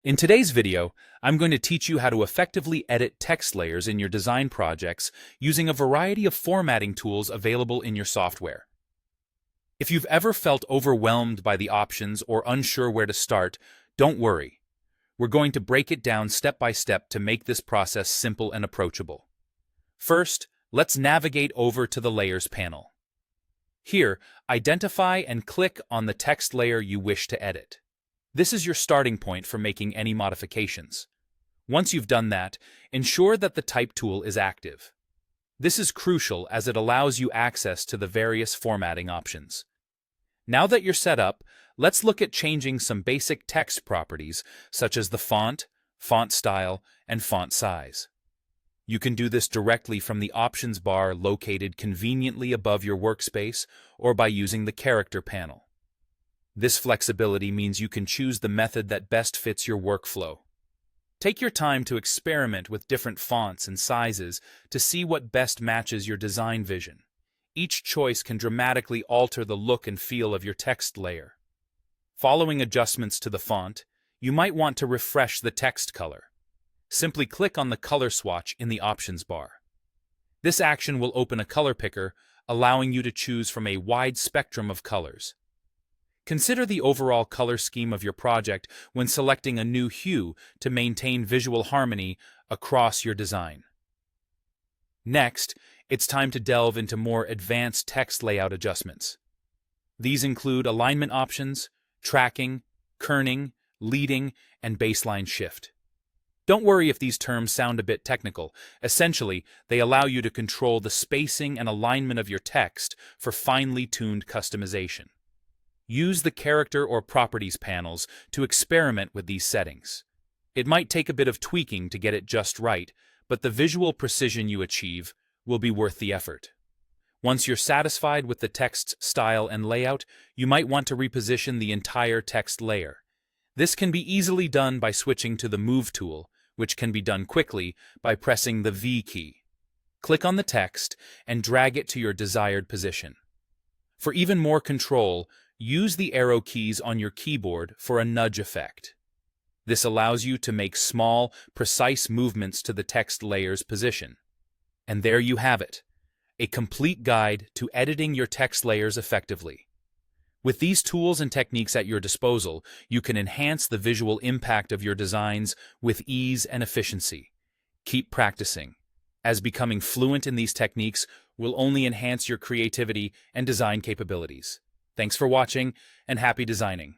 In today's video, I'm going to teach you how to effectively edit text layers in your design projects using a variety of formatting tools available in your software. If you've ever felt overwhelmed by the options or unsure where to start, don't worry. We're going to break it down step by step to make this process simple and approachable. First, let's navigate over to the Layers panel. Here, identify and click on the text layer you wish to edit. This is your starting point for making any modifications. Once you've done that, ensure that the Type tool is active. This is crucial as it allows you access to the various formatting options. Now that you're set up, let's look at changing some basic text properties such as the font, font style, and font size. You can do this directly from the options bar located conveniently above your workspace or by using the character panel. This flexibility means you can choose the method that best fits your workflow. Take your time to experiment with different fonts and sizes to see what best matches your design vision. Each choice can dramatically alter the look and feel of your text layer. Following adjustments to the font, you might want to refresh the text color. Simply click on the color swatch in the options bar. This action will open a color picker, allowing you to choose from a wide spectrum of colors. Consider the overall color scheme of your project when selecting a new hue to maintain visual harmony across your design. Next, it's time to delve into more advanced text layout adjustments. These include alignment options, tracking, kerning, leading, and baseline shift. Don't worry if these terms sound a bit technical. Essentially, they allow you to control the spacing and alignment of your text for finely tuned customization. Use the Character or Properties panels to experiment with these settings. It might take a bit of tweaking to get it just right, but the visual precision you achieve will be worth the effort. Once you're satisfied with the text's style and layout, you might want to reposition the entire text layer. This can be easily done by switching to the Move tool, which can be done quickly by pressing the V key. Click on the text and drag it to your desired position. For even more control, use the arrow keys on your keyboard for a nudge effect. This allows you to make small, precise movements to the text layer's position. And there you have it, a complete guide to editing your text layers effectively. With these tools and techniques at your disposal, you can enhance the visual impact of your designs with ease and efficiency. Keep practicing, as becoming fluent in these techniques will only enhance your creativity and design capabilities. Thanks for watching, and happy designing.